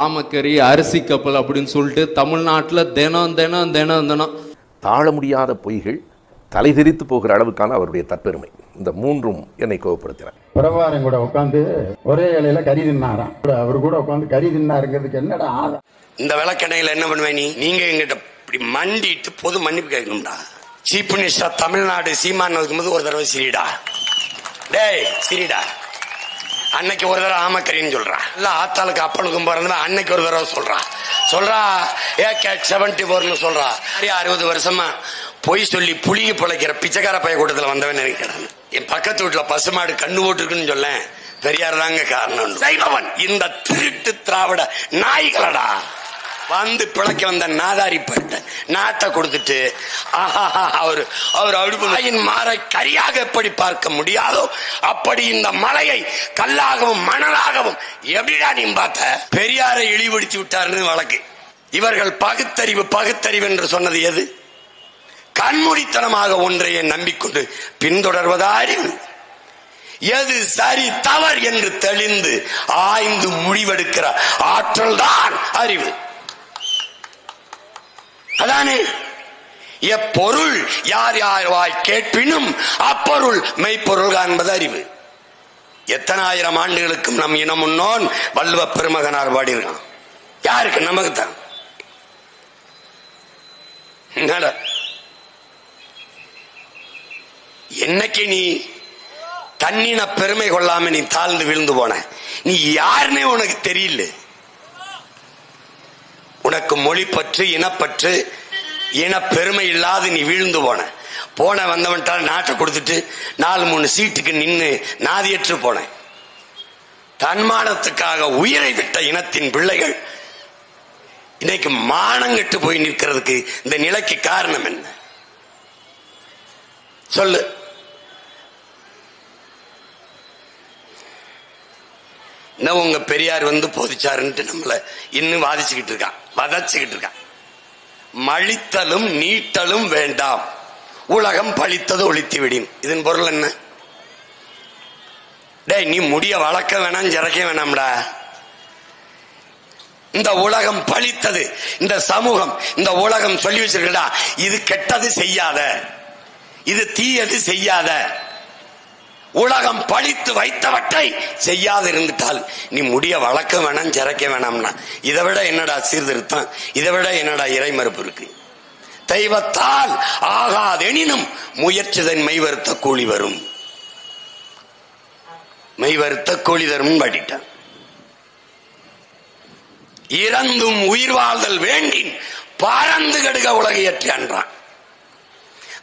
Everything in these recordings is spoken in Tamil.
ஆமக்கறி அரிசி கப்பல் அப்படின்னு சொல்லிட்டு தமிழ்நாட்டில் தினம் தினம் தினம் தினம் தாழ முடியாத பொய்கள் தலைதெறித்து போகிற அளவுக்கான அவருடைய தற்பெருமை. இந்த மூன்றும் என்னை கோபப்படுத்தின. பிரபாரம் கூட உட்காந்து ஒரே இலையில கறி தின்னாராம். அவர் கூட உட்காந்து கறி தின்னாருங்கிறதுக்கு என்னடா ஆதம்? இந்த விளக்கணையில என்ன பண்ணுவேன் நீங்க எங்கிட்ட இப்படி மண்டிட்டு பொது மன்னிப்பு கேட்கணும்டா. சீஃப் மினிஸ்டர் தமிழ்நாடு சீமான் இருக்கும்போது ஒரு தடவை சிரிடா, டேய் சிரிடா, அன்னைக்கு ஒரு தடவை ஆமக்கரின்னு சொல்றா, இல்ல ஆத்தாளுக்கு அப்பனுக்கும் பிறந்த அன்னைக்கு ஒரு தடவை சொல்றா AK-74 சொல்றா. 60 வருஷமா பொய் சொல்லி புளிய பிழைக்கிற பிச்சைக்கார பைய கூட்டத்தில் வந்தவன் நினைக்கிறேன். என் பக்கத்து வீட்டுல பசுமாடு கண்ணு போட்டுருக்குன்னு சொல்ல பெரியார் தாங்க காரணம். சைவன் இந்த திருட்டு திராவிட நாய்களடா வந்து பிழைக்க வந்த நாதாரி பட்ட நாட்டை கொடுத்துட்டு அவர் அடியின் மாறை கரியாக எப்படி பார்க்க முடியாதோ அப்படி இந்த மலையை கல்லாகவும் மணலாகவும் எப்படிடா நீ பார்த்த? பெரியாரை இழிவுபடுத்தி விட்டாருன்னு வழக்கு. இவர்கள் பகுத்தறிவு என்று சொன்னது எது? கண்மூடித்தனமாக ஒன்றையே நம்பிக்கொண்டு பின்தொடர்வதா அறிவு? எது சரி தவறு என்று தெளிந்து ஆய்ந்து முடிவெடுக்கிற ஆற்றல் தான் அறிவு. அதானே எப்பொருள் யார் யார் கேட்பினும் அப்பொருள் மெய்ப்பொருள் என்பது அறிவு. எத்தனை ஆயிரம் ஆண்டுகளுக்கும் நம் இனம் முன்னோன் வள்ளுவ பெருமகனார் பாடியிருக்கான். யாருக்கு? நமக்கு தான். என்னைக்கு நீ தன்னின பெருமை கொள்ளாம நீ தாழ்ந்து விழுந்து போன, நீ யாருன்னே உனக்கு தெரியல. உனக்கு மொழி பற்று இனப்பற்று இன பெருமை இல்லாது நீ வீழ்ந்து போன வந்தவன்ட்டால் நாட்டை கொடுத்துட்டு 4-3 சீட்டுக்கு நின்று நாதியற்று போன. தன்மானத்துக்காக உயிரை விட்ட இனத்தின் பிள்ளைகள் இன்னைக்கு மானங்கெட்டு போய் நிற்கிறதுக்கு இந்த நிலைக்கு காரணம் என்ன சொல்லு? இன்னும் உங்க பெரியார் வந்து போதிச்சாருன்ட்டு நம்மள இன்னும் வதச்சுக்கிட்டு இருக்கான். மழித்தலும் நீட்டலும் வேண்டாம், உலகம் பழித்தது ஒழித்து விடின். இதன் பொருள் என்ன? டேய், நீ முடிய வளர்க்க வேணாம், ஜறக்க வேணாம்டா. இந்த உலகம் பழித்தது, இந்த சமூகம், இந்த உலகம் சொல்லி வச்சிருக்கா, இது கெட்டது செய்யாத, இது தீயது செய்யாத. உலகம் பழித்து வைத்தவற்றை செய்யாது இருந்துட்டால் நீ முடிய வளர்க்க வேணாம், ஜறக்க வேணாம்னா இதை விட என்னடா சீர்திருத்தம்? இதை விட என்னடா இறை மறுப்பு இருக்கு? தெய்வத்தால் ஆகாதெனினும் முயற்சிதன் மெய்வருத்த கூலி வரும், மெய்வருத்த கூலி தரும் பாடிட்டான். இறந்தும் உயிர் வாழ்தல் வேண்டின் பாரந்து கடுக உலகையற்றி அன்றான்.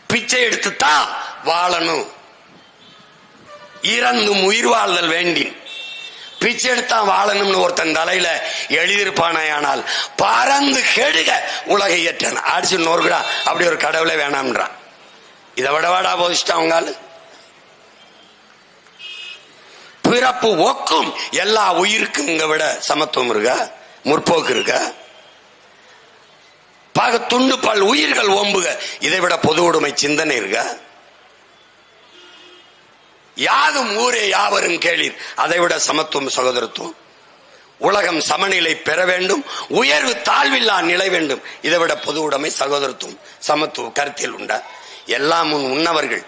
பிச்சை எடுத்துத்தான் வாழணும். இறந்தும் உயிர் வாழ்தல் வேண்டின் பிச்சை எடுத்தான் வாழணும்னு ஒருத்தன் தலையில எழுதியிருப்பானே, ஆனால் பறந்து கெடுக உலகை ஏற்றான். அடிச்சு நோர்குடா, அப்படி ஒரு கடவுளே வேணாம்ன்றான். இதை விடவாடா போதிச்சிட்டான் அவங்க. பிறப்பு ஒக்கும் எல்லா உயிருக்கும் இங்க விட சமத்துவம் இருக்கா? முற்போக்கு இருக்கா? துண்டு பல் உயிர்கள் ஓம்புக, இதை விட பொது உடைமை சிந்தனை இருக்கா? யாதும் ஊரே யாவரும் கேளீர், அதை விட சமத்துவம் சகோதரத்துவம். உலகம் சமநிலை பெற வேண்டும், உயர்வு தாழ்வில்லா நிலை வேண்டும், இதை விட பொது உடைமை சகோதரத்துவம் சமத்துவம் கருத்தில் உண்டா? எல்லாம் முன் உண்ணவர்கள்.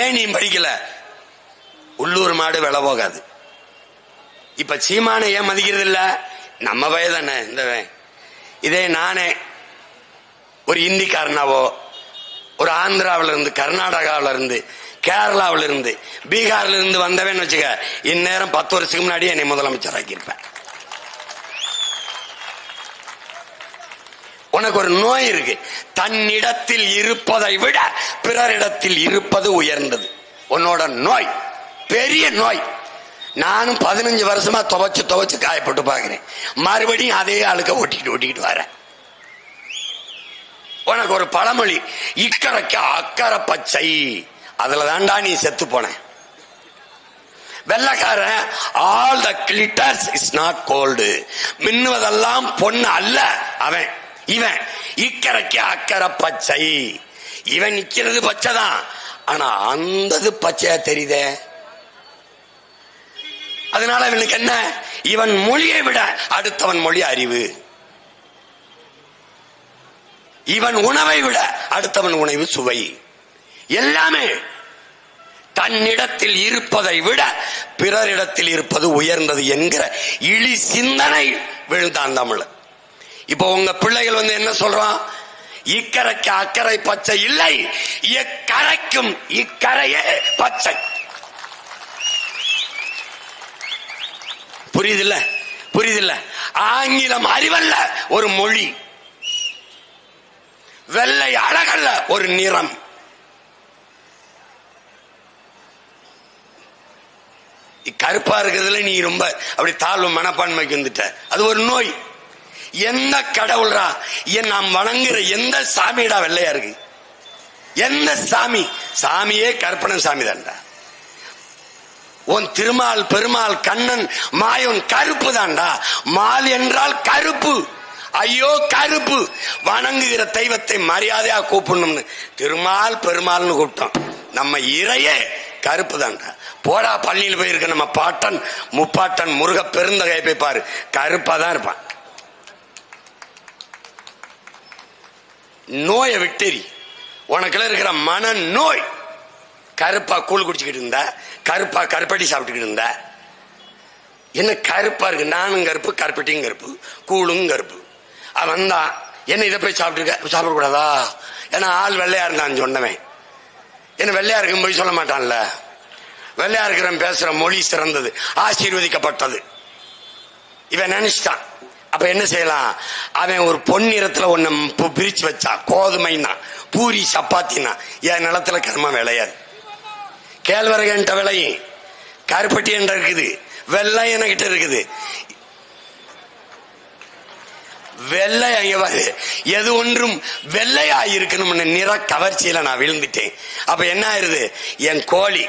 ஏன் நீ படிக்கல? உள்ளூர் மாடு வில போகாது. இப்ப சீமானை ஏன் மதிக்கிறது இல்ல? நம்ம வயதானே இந்த. இதே நானே ஒரு இந்திக்காரனாவோ, ஒரு ஆந்திராவில இருந்து, கர்நாடகாவில இருந்து, கேரளாவில இருந்து, பீகார்ல இருந்து வந்தவன் வச்சுக்க, இந்நேரம் 10 வருஷத்துக்கு முன்னாடி என்னை முதலமைச்சர் ஆக்கியிருப்பேன். உனக்கு ஒரு நோய் இருக்கு. தன்னிடத்தில் இருப்பதை விட பிறரிடத்தில் இருப்பது உயர்ந்தது. உன்னோட நோய் பெரிய நோய். நானும் 15 வருஷமா துவைச்சு காயப்பட்டு பாக்குறேன். மறுபடியும் அதே ஆளுக்க ஓட்டிக்கிட்டு வரேன். உனக்கு ஒரு பழமொழி, இக்கரைக்கு அக்கறை பச்சை, அதுல தாண்டா நீ செத்து போன. வெள்ளக்காரன் all the glitters is not gold, மின்னுவதெல்லாம் பொண்ணு அல்ல அவன். இவன் இக்கரைக்கு அக்கறை பச்சை. இவன் நிக்கிறது பச்சைதான், ஆனா அந்த பச்சையா தெரியுதே. அதனால இவனுக்கு என்ன? இவன் மொழியை விட அடுத்தவன் மொழி அறிவு. இவன் உணவை விட அடுத்தவன் உணவு சுவை. எல்லாமே தன்னிடத்தில் இருப்பதை விட பிறரிடத்தில் இருப்பது உயர்ந்தது என்கிற இழி சிந்தனை விழுந்தான் தமிழ். இப்போ உங்க பிள்ளைகள் என்ன சொல்றான்? இக்கரைக்கு அக்கறை பச்சை இல்லை, எக்கரைக்கும் இக்கரையே பச்சை. புரியுதில்ல? புரியுதில்ல? ஆங்கிலம் அறிவல்ல, ஒரு மொழி. வெள்ளை அழகல்ல, ஒரு நிறம். கருப்பா இருக்கிறதுல நீ ரொம்ப அப்படி தாழ்வு மனப்பான்மைக்கு வந்துட்ட. அது ஒரு நோய். எந்த கடவுள்ரா நாம் வணங்குற எந்த சாமிடா வெள்ளையா இருக்கு? எந்த சாமி? சாமியே கற்பனை சாமி தான்டா. உன் திருமால், பெருமாள், கண்ணன், மாயன் கருப்பு தான்டா. மால் என்றால் கருப்பு. ஐயோ கருப்பு. வணங்குகிற தெய்வத்தை மரியாதையா கூப்பிடணும்னு திருமால் பெருமாள்னு கூப்பிட்டோம். நம்ம இறையே கருப்பு தான்டா. போடா, பள்ளியில் போயிருக்க நம்ம பாட்டன் முப்பாட்டன் முருக பெருந்தகை போய் பாரு, கருப்பா தான் இருப்பான். நோயை விட்டேரி. உனக்குள்ள இருக்கிற மன நோய். கருப்பா கூழ் குடிச்சுக்கிட்டு இருந்த, கருப்பா கருப்பட்டி சாப்பிட்டுக்கிட்டு இருந்த. என்ன கருப்பா இருக்கு? நானும் கருப்பு, கருப்பட்டியும் கருப்பு, கூழும் கருப்பு. அவன் தான் என்ன இதை போய் சாப்பிடக்கூடாதா? ஏன்னா ஆள் வெள்ளையா இருந்தான்னு சொன்னவன் என்ன வெள்ளையா இருக்கும் போய் சொல்ல மாட்டான்ல. வெள்ளையா இருக்கிறவன் பேசுற மொழி சிறந்தது, ஆசீர்வதிக்கப்பட்டது. இவன் நினைச்சிட்டான். அப்ப என்ன செய்யலாம்? அவன் ஒரு பொன்னிறத்துல ஒன்னு பிரிச்சு வச்சான். கோதுமைன்னா, பூரி, சப்பாத்தினா. என் நிலத்துல கர்ம விளையாது. கேழ்வரகு என்கிட்ட விளையும், கருப்பட்டி என்கிட்ட இருக்குது, வெள்ளை என்கிட்ட இருக்குது. வெள்ளை எது ஒன்றும் வெள்ளையா இருக்கணும்னு நிற கவர்ச்சியில நான் விழுந்துட்டேன். அப்ப என்ன ஆயிருது? என் கோழி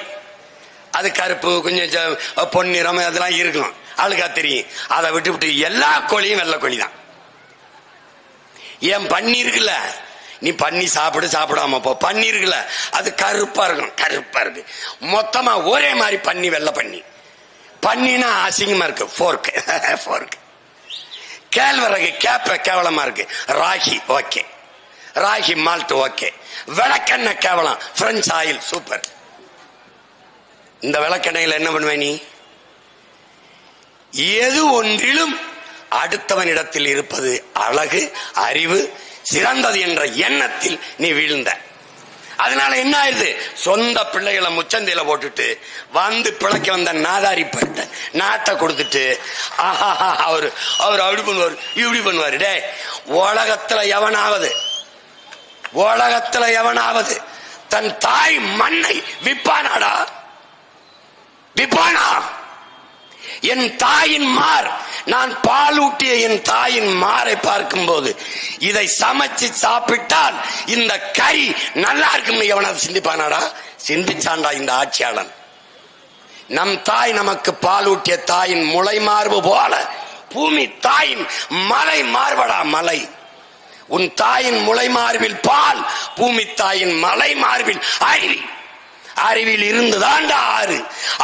அது கருப்பு, கொஞ்சம் பொன்னிறம் அதெல்லாம் இருக்கணும், ஆளுக்கா தெரியும். அதை விட்டு எல்லா கோழியும் வெள்ளை கோழி தான். என் பன்னி இருக்குல்ல, நீ பன்னி சாப்பிடாம போ. பன்னி இருக்குல்ல, அது கருப்பா இருக்கும், கருப்பா இருக்கு. மொத்தமா ஒரே மாதிரி பன்னி, வெள்ளை பன்னி. பன்னினா அசிங்கமா இருக்கு, ஃபோர்க் ஃபோர்க். கேழ்வரகு கேப்ப கேவலமா இருக்கு, ragi okay, ragi malt okay. விளக்கெண்ணெய் கேவலம், பிரெஞ்சு ஆயில் சூப்பர். இந்த விளக்கெண்ணெயில என்ன பண்ணுவே நீ? எது ஒன்றிலும் அடுத்தவனிடத்தில் இருப்பது அழகு, அறிவு, சிறந்தது என்ற எண்ணத்தில் நீ வீழ்ந்த. அதனால என்ன ஆயிருது? சொந்த பிள்ளைகளை முச்சந்தையில போட்டுட்டு வந்து பிழைக்க வந்த நாதாரி பட்ட நாட்டை கொடுத்துட்டு அவரு அப்படி பண்ணுவாரு, இப்படி பண்ணுவாரு. டே, உலகத்துல எவனாவது தன் தாய் மண்ணை விப்பானாடா? விப்பானா? என் தாயின் மார், நான் பாலூட்டிய என் தாயின் மாரை பார்க்கும் போது இதை சமைச்சு சாப்பிட்டால் இந்த கறி நல்லா இருக்கும்னு எவனாவது சிந்திப்பானாடா? சிந்திச்சாண்டா இந்த ஆட்சியாளன். நம் தாய் நமக்கு பாலூட்டிய தாயின் முளை மார்பு போல பூமி தாயின் மலை மார்படா. மலை, உன் தாயின் முளை மார்பில் பால், பூமி தாயின் மலை மார்பில் அறிவி. அறிவில் இருந்துதாண்டா ஆறு,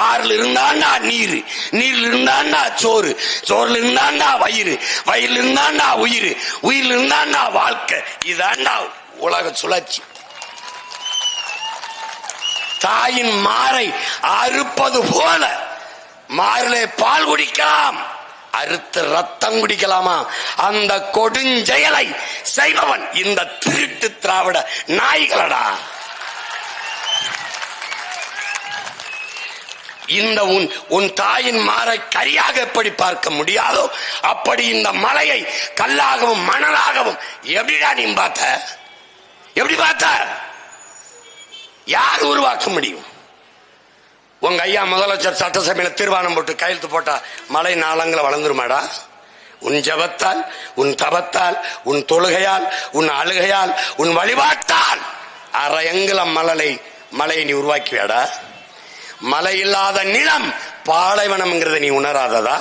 ஆறுல இருந்தாண்டா நீர், நீர்ல இருந்தாண்டா சோறு, சோறுல இருந்தாண்டா வயிறு, வயிறுல இருந்தாண்டா உயிர், உயிர்ல இருந்தாண்டா வாழ்க்கை. இதாண்டா உலக சுழற்சி. தாயின் மாரை அறுப்பது போல மாரிலே பால் குடிக்கலாம், அறுத்து ரத்தம் குடிக்கலாமா? அந்த கொடுஞ்செயலை செய்பவன் இந்த திருட்டு திராவிட நாய்களடா. இந்த உன் தாயின் மாரை கரியாக எப்படி பார்க்க முடியாதோ அப்படி இந்த மலையை கல்லாகவும் மணலாகவும் எப்படிடா நீ பார்த்த? எப்படி பார்த்த? யார் உருவாக்க முடியும்? உங்க ஐயா முதலமைச்சர் சட்டசபையில தீர்மானம் போட்டு கையெழுத்து போட்டா மலை நாளங்களை வளர்ந்துருமாடா? உன் ஜபத்தால், உன் தபத்தால், உன் தொழுகையால், உன் அழுகையால், உன் வழிபாட்டால் அரையங்குல மலையை நீ உருவாக்கிவியாடா? மழை இல்லாத நிலம் பாலைவனம் நீ உணராததா?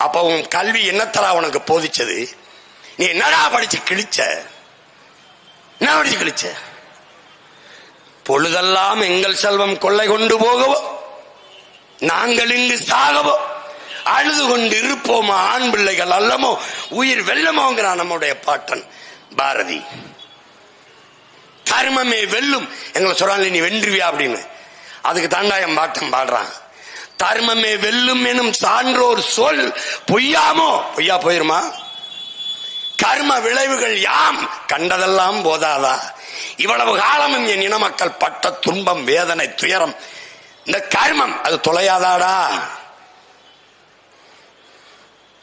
அப்ப உன் கல்வி என்னத்தரா உனக்கு போதிச்சது? நீ என்னடா படிச்சு கிழிச்ச? என்ன படிச்சு கிழிச்ச? பொழுதெல்லாம் எங்கள் செல்வம் கொள்ளை கொண்டு போகவோ, நாங்கள் இங்கு சாகவோ, அழுது கொண்டு இருப்போமா ஆண் பிள்ளைகள் அல்லமோ உயிர் வெல்லமோங்கிறான் நம்முடைய பாட்டன் பாரதி. தர்மமே வெல்லும் எங்களை சொல்றாங்க, நீ வென்றுவியா அப்படின்னு. அதுக்கு தாண்டாயம் பாட்டம் பாடுறான். தர்மமே வெல்லும் எனும் சான்றோர் சொல் பொய்யாமோ, பொய்யா போயிருமா? கர்ம விளைவுகள் யாம் கண்டதெல்லாம் போதாதா? இவ்வளவு காலமும் என் இன மக்கள் பட்ட துன்பம், வேதனை, துயரம், இந்த கர்மம் அது தொலையாதாடா?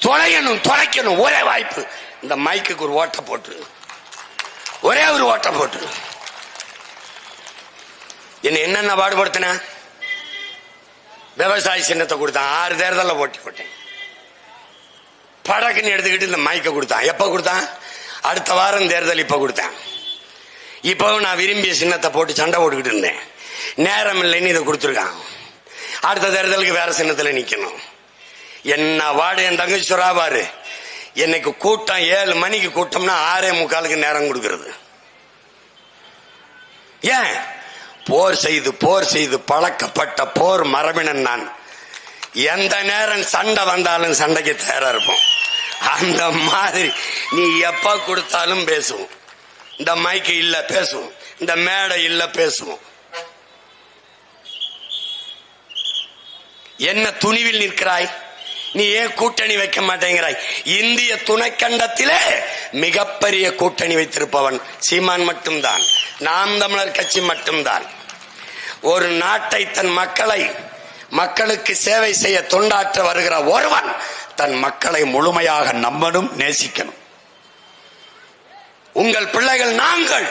தொலையணும், தொலைக்கணும். ஒரே வாய்ப்பு, இந்த மைக்குக்கு ஒரு ஓட்டை போட்டு, ஒரே ஒரு ஓட்டை போட்டு. என்னென்ன பாடுபடுத்தின? விவசாய சின்னத்தை கொடுத்தான், 6 தேர்தலில் போட்டி போட்டேன். படக்குன்னு எடுத்துக்கிட்டு இந்த மைக்கை கொடுத்தான். எப்ப கொடுத்தான்? அடுத்த வாரம் தேர்தல் இப்ப கொடுத்தான். இப்பவும் நான் விரும்பிய சின்னத்தை போட்டு சண்டை போட்டுக்கிட்டு இருந்தேன். நேரம் இல்லைன்னு இதை கொடுத்துருக்கான். அடுத்த தேர்தலுக்கு வேற சின்னத்தில் நிக்கணும். என்ன வாடு என் தங்கச்சி சொராபாரு. என்னைக்கு கூட்டம் 7 மணிக்கு கூட்டம்னா 6:45 நேரம் கொடுக்கிறது. ஏன்? போர் செய்து பழக்கப்பட்ட போர் மரபினன் நான். எந்த நேரம் சண்டை வந்தாலும் சண்டைக்கு தயாரா இருப்போம். அந்த மாதிரி நீ எப்ப கொடுத்தாலும் பேசுவோம். இந்த மைக்கு இல்ல பேசுவோம், இந்த மேடை இல்ல பேசுவோம். என்ன துணிவில் நிற்கிறாய்? நீ ஏன் கூட்டணி வைக்க மாட்டேங்கிறாய்? இந்திய துணைக்கண்டத்திலே மிகப்பெரிய கூட்டணி வைத்திருப்பவன் சீமான் மட்டும்தான், நாம் தமிழர் கட்சி மட்டும்தான். ஒரு நாட்டை தன் மக்களுக்கு சேவை செய்ய தொண்டாற்ற வருகிற ஒருவன் தன் மக்களை முழுமையாக நம்பணும், நேசிக்கணும். உங்கள் பிள்ளைகள் நாங்கள்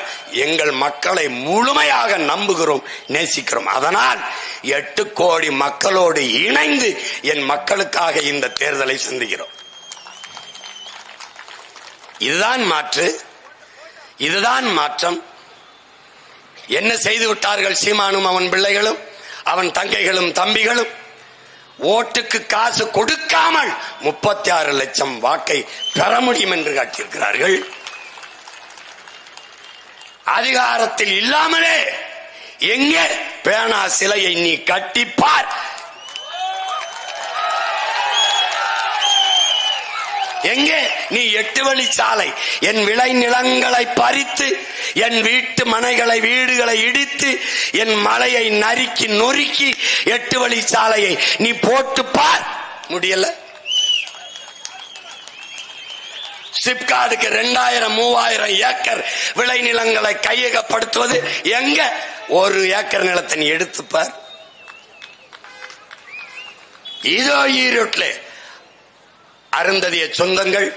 எங்கள் மக்களை முழுமையாக நம்புகிறோம், நேசிக்கிறோம். அதனால் 8 கோடி மக்களோடு இணைந்து என் மக்களுக்காக இந்த தேர்தலை சந்திக்கிறோம். இதுதான் மாற்று, இதுதான் மாற்றம். என்ன செய்து விட்டார்கள் சீமானும் அவன் பிள்ளைகளும் அவன் தங்கைகளும் தம்பிகளும்? ஓட்டுக்கு காசு கொடுக்காமல் 36 லட்சம் வாக்கை பெற முடியும் என்று காட்டியிருக்கிறார்கள். அதிகாரத்தில் இல்லாமலே எங்கே பேனா சிலையை நீ கட்டிப்பார். எங்கே நீ 8 வழிச்சாலை, என் விளை நிலங்களை பறித்து, என் வீட்டு மனைகளை வீடுகளை இடித்து, என் மலையை நறுக்கி நொறுக்கி 8 வழிச்சாலையை நீ போட்டு பார். முடியல. சிப்காடுக்கு 2000-3000 ஏக்கர் விளை நிலங்களை கையகப்படுத்துவது எங்க? 1 ஏக்கர் நிலத்தை நீ எடுத்துப்பார். இதோ ஈரோட்டில் அருந்ததிய சொந்தங்கள்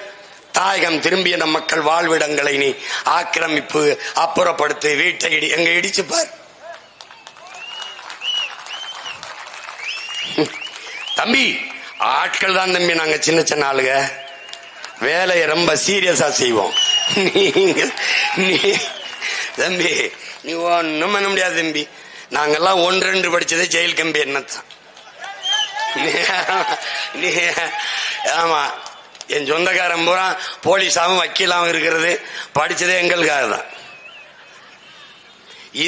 தாயகம் திரும்பிய நம் மக்கள் வாழ்விடங்களை நீ ஆக்கிரமிப்பு, அப்புறப்படுத்து, வீட்டை எங்க இடிச்சுப்பார். தம்பி, ஆட்கள் தான் தம்பி, நாங்க சின்ன சின்ன ஆளுங்க, வேலையை ரொம்ப சீரியஸா செய்வோம். தம்பி நீ ஒண்ணும் பண்ண முடியாது தம்பி. நாங்கெல்லாம் 1-2 படிச்சதே ஜெயில் கம்பி என்னத்தான். ஆமா, என் சொந்தக்காரன் பூரா போலீஸாவும் வக்கீலாவும் இருக்கிறது படிச்சதே எங்களுக்காக தான்.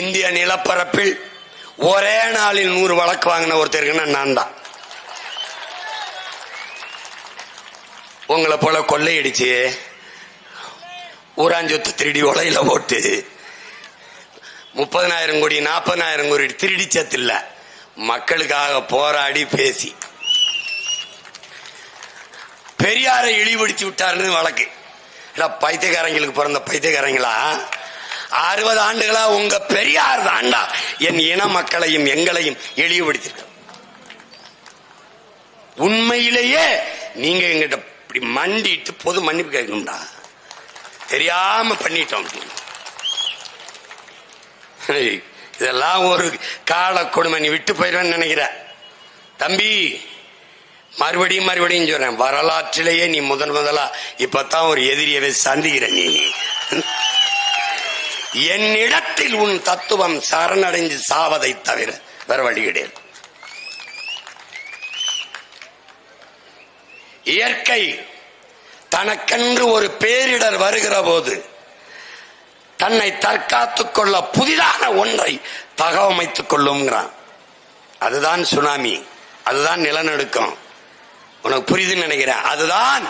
இந்திய நிலப்பரப்பில் ஒரே நாளில் 100 வழக்கு வாங்கின ஒருத்தருக்குன்னா நான் தான். உங்களை போல கொள்ளையடிச்சு ஊராஞ்சொத்து திருடி உலையில போட்டு 30,000 கோடி 40,000 கோடி திருடிச்சதில்ல, மக்களுக்காக போராடி பேசி பெரியாரை இழிவுபடுத்தி விட்டாருன்னு வழக்கு. பைத்தியக்காரங்களுக்கு பிறந்த பைத்தியக்காரங்களா? 60 ஆண்டுகளா உங்க பெரியார் தாண்டா என் இன மக்களையும் எங்களையும் இழிவுபடுத்திருக்க. உண்மையிலேயே நீங்க எங்கிட்ட இப்படி மண்டிட்டு பொது மன்னிப்பு கேட்கணும்டா, தெரியாம பண்ணிட்டோம். இதெல்லாம் ஒரு கால கொடுமை. நீ விட்டு போயிடுவேன்னு நினைக்கிற தம்பி. மறுபடியும் சொல்றேன், வரலாற்றிலேயே நீ முதலா இப்பதான் ஒரு எதிரியவை சந்திக்கிற. நீ என்னிடத்தில் உன் தத்துவம் சரணடைஞ்சு சாவதை தவிர வேற வழி கிடையாது. இயற்கை தனக்கென்று ஒரு பேரிடர் வருகிற போது தன்னை தற்காத்துக் கொள்ள புதிதான ஒன்றை தகவமைத்துக் கொள்ளுங்கிறான். அதுதான் சுனாமி, அதுதான் நிலநடுக்கம். உனக்கு புரியுதுன்னு நினைக்கிறேன். அதுதான்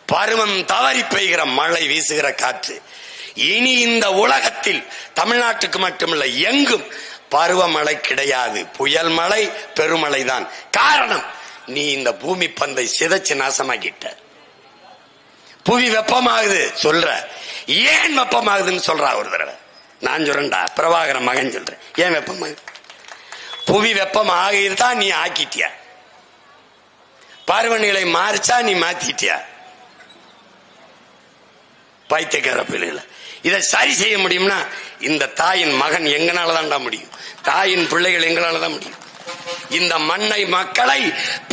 பருவம் தவறி பெய்கிற மழை, வீசுகிற காற்று. இனி இந்த உலகத்தில் தமிழ்நாட்டுக்கு மட்டுமல்ல எங்கும் பருவமழை கிடையாது. புயல் மழை, பெருமழை தான். காரணம், நீ இந்த பூமி பந்தை சிதைச்சு நாசமாக்கிட்ட. புவி வெப்பமாகுது சொல்ற, ஏன் வெப்பமாகுதுன்னு சொல்றா ஒரு தடவை. நான் சொல்றேன்டா, பிரபாகர மகன் சொல்றேன், ஏன் வெப்பமாகுது? புவி வெப்பம் ஆகிதான் நீ ஆக்கிட்டியா? பருவநிலை மாறிச்சா நீ மாத்திட்டியா? பைத்தியக்கார பிள்ளைகளை இதை சரி செய்ய முடியும்னா இந்த தாயின் மகன் எங்கனாலதான்டா முடியும். தாயின் பிள்ளைகள் எங்களாலதான் முடியும். இந்த மண்ணை மக்களை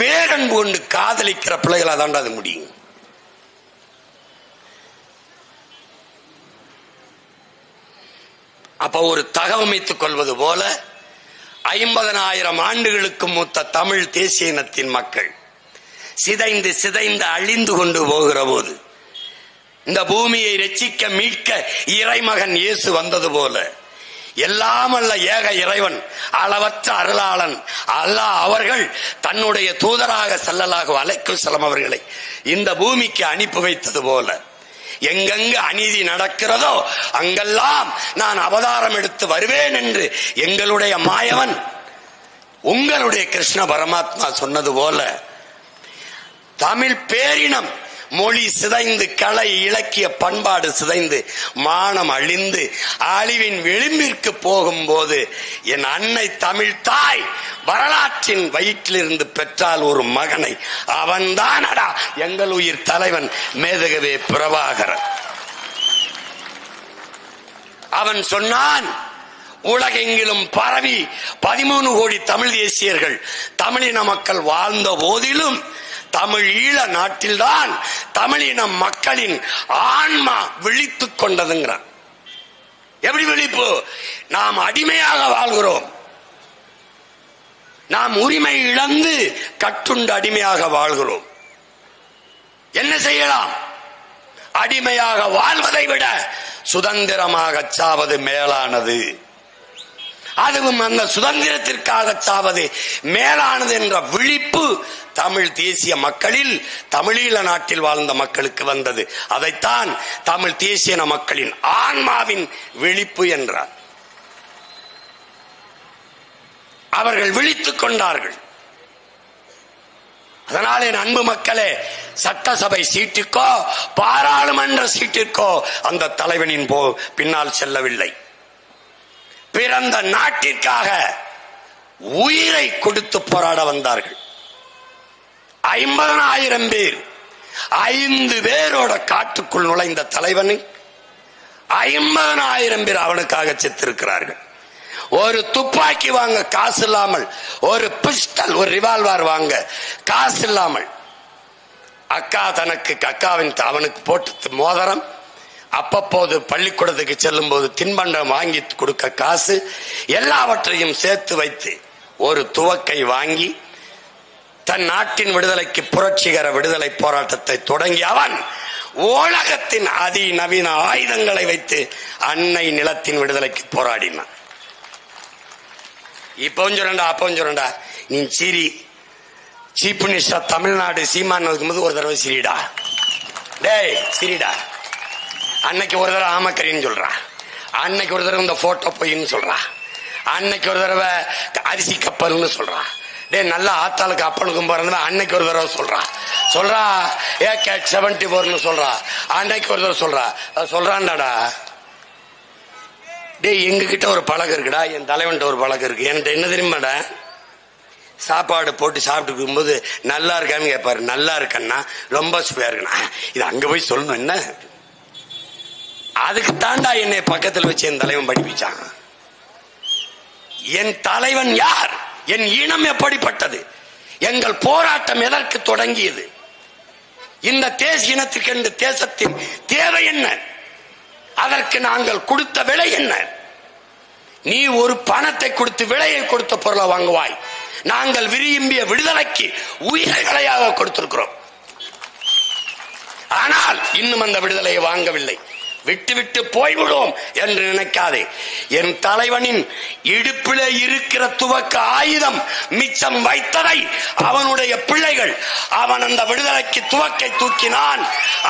பேரன்பு கொண்டு காதலிக்கிற பிள்ளைகளாதான்டா அது முடியும். அப்ப ஒரு தகவமைத்துக் கொள்வது போல 50,000 ஆண்டுகளுக்கு மூத்த தமிழ் தேசிய இனத்தின் மக்கள் சிதைந்து சிதைந்து அழிந்து கொண்டு போகிற போது இந்த பூமியை ரட்சிக்க மீட்க இறைமகன் இயேசு வந்தது போல எல்லாம் அல்ல ஏக இறைவன் அளவற்ற அருளாளன் அல்லாஹ் அவர்கள் தன்னுடைய தூதராக ஸல்லல்லாஹு அலைஹி வஸல்லம் அவர்களை இந்த பூமிக்கு அனுப்பி வைத்தது போல எங்கெங்கு அநீதி நடக்கிறதோ அங்கெல்லாம் நான் அவதாரம் எடுத்து வருவேன் என்று எங்களுடைய மாயவன் உங்களுடைய கிருஷ்ண பரமாத்மா சொன்னது போல தமிழ் பேரினம் மொழி சிதைந்து, கலை இலக்கிய பண்பாடு சிதைந்து, மானம் அழிந்து அழிவின் விளிம்பிற்கு போகும்போது என் அன்னை தமிழ் தாய் வரலாற்றின் வயிற்றிலிருந்து பெற்றால் ஒரு மகனை, அவன்தானடா எங்கள் உயிர் தலைவன் மேதகவே பிரபாகரன். அவன் சொன்னான், உலகெங்கிலும் பரவி 13 கோடி தமிழ் தேசியர்கள் தமிழின மக்கள் வாழ்ந்த போதிலும் தமிழ் ஈழ நாட்டில்தான் தமிழின மக்களின் ஆன்மா விழித்துக் கொண்டதுங்கிறான். எப்படி விழிப்பு? நாம் அடிமையாக வாழ்கிறோம். நாம் உரிமை இழந்து கட்டுண்டு அடிமையாக வாழ்கிறோம். என்ன செய்யலாம்? அடிமையாக வாழ்வதை விட சுதந்திரமாக சாவது மேலானது. அதுவும் அந்த சுதந்திரத்திற்காக சாவது மேலானது என்ற விழிப்பு தமிழ் தேசிய மக்களில், தமிழீழ நாட்டில் வாழ்ந்த மக்களுக்கு வந்தது. அதைத்தான் தமிழ் தேசிய மக்களின் ஆன்மாவின் விழிப்பு என்றார். அவர்கள் விழித்துக் கொண்டார்கள். அதனால் என் அன்பு மக்களே, சட்டசபை சீட்டுக்கோ பாராளுமன்ற சீட்டிற்கோ அந்த தலைவனின் பின்னால் செல்லவில்லை. பிறந்த நாட்டிற்காக உயிரை கொடுத்து போராட வந்தார்கள். 50,000 பேர் 5 பேரோட காட்டுக்குள் நுழைந்த தலைவனை 50,000 பேர் அவனுக்காக செத்திருக்கிறார்கள். ஒரு துப்பாக்கி வாங்க காசு இல்லாமல், ஒரு பிஸ்டல், ஒரு ரிவால்வர் வாங்க காசு இல்லாமல், அக்கா தனக்கு அக்காவின் அவனுக்கு போட்டு மோதிரம், அப்பப்போது பள்ளிக்கூடத்துக்கு செல்லும் போது தின்பண்டம் வாங்கி கொடுக்க காசு, எல்லாவற்றையும் சேர்த்து வைத்து ஒரு துவக்கை வாங்கி தன் நாட்டின் விடுதலைக்கு புரட்சிகர விடுதலை போராட்டத்தை தொடங்கி அவன் உலகத்தின் அதிநவீன ஆயுதங்களை வைத்து அன்னை நிலத்தின் விடுதலைக்கு போராடினான். இப்பவும் சொல்றா, அப்பவும் சொல்றா, நீ சிரி சீஃப் மினிஸ்டர் தமிழ்நாடு சீமான் போது ஒரு தடவை சிரிடா, டேய் சிரிடா. அன்னைக்கு ஒரு தடவை ஆமக்கரின்னு சொல்றா, அன்னைக்கு ஒரு தடவை இந்த போட்டோ பொய்ன்னு சொல்றா, அன்னைக்கு ஒரு தடவை அரிசி கப்பல்னு சொல்றா, டே நல்லா ஆத்தாளுக்கு அப்பனுக்கும் பிறந்த அன்னைக்கு ஒரு தடவை சொல்றா AK-74 சொல்றா, அன்னைக்கு ஒரு தடவை சொல்றான்டாடா. டே எங்க கிட்ட ஒரு பழக்கம் இருக்குடா, என் தலைவன்ட்ட ஒரு பழக்கம் இருக்கு. என்கிட்ட என்ன தெரியுமாடா, சாப்பாடு போட்டு சாப்பிட்டு போகும்போது நல்லா இருக்கான்னு கேட்பாரு. நல்லா இருக்கன்னா ரொம்ப சுவையா இருக்குண்ணா, இது அங்க போய் சொல்லணும் என்ன. அதுக்கு தாண்டா என்னை பக்கத்தில் வச்சு என் தலைவன் படிப்பிச்சான். என் தலைவன் யார், என் இனம் எப்படிப்பட்டது, எங்கள் போராட்டம் எதற்கு தொடங்கியது, இந்த தேசிய இனத்திற்கு தேசத்தின் தேவை என்ன, அதற்கு நாங்கள் கொடுத்த விலை என்ன. நீ ஒரு பணத்தை கொடுத்து விலையை கொடுத்த பொருளை வாங்குவாய். நாங்கள் விரும்பிய விடுதலைக்கு உயிர்களையாக கொடுத்திருக்கிறோம். ஆனால் இன்னும் அந்த விடுதலையை வாங்கவில்லை. விட்டு விட்டு போய்விடும் என்று நினைக்காதே. என் தலைவனின் இடுப்பில் இருக்கிற துவக்க ஆயுதம் மிச்சம் வைத்ததை அவனுடைய பிள்ளைகள், அவன் அந்த விடுதலைக்கு துவக்கை தூக்கினான்,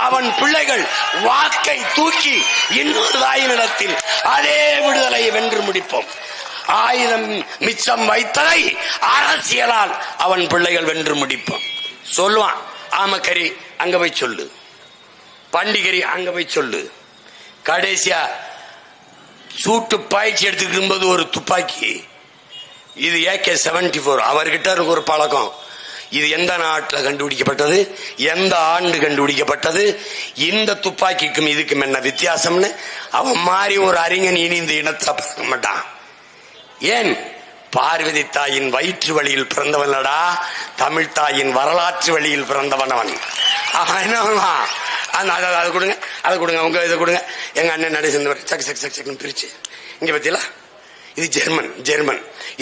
அவன் பிள்ளைகள் வாக்கை தூக்கி இன்னொரு தாயினிடத்தில் அதே விடுதலையை வென்று முடிப்போம். ஆயுதம் மிச்சம் வைத்ததை அரசியலால் அவன் பிள்ளைகள் வென்று முடிப்போம். சொல்லுவான், ஆமக்கரி அங்க போய் சொல்லு, பண்டிகரி அங்க போய் சொல்லு. கடைசியா சூட்டு பயிற்சி எடுத்துக்கும் போது ஒரு துப்பாக்கி, இது AK-74, அவர்கிட்ட இருக்கு ஒரு பழக்கம். இது எந்த நாட்டில் கண்டுபிடிக்கப்பட்டது, எந்த ஆண்டு கண்டுபிடிக்கப்பட்டது, இந்த துப்பாக்கிக்கும் இதுக்கும் என்ன வித்தியாசம்னு அவன் மாதிரி ஒரு அறிஞன் இனி இந்த இனத்தை பார்க்க மாட்டான். ஏன்? பார்வதி தாயின் வயிற்று வழியில் பிறந்தவனடா, தமிழ் தாயின் வரலாற்று வழியில் பிறந்தவன் அவன். அதை கொடுங்க, அதை கொடுங்க, உங்க இதை கொடுங்க. எங்க அண்ணன் நடை சேர்ந்தவர் சக் சக் சக் சக்னு பிரிச்சு இங்க பத்தியலா, இது ஜெர்மன்.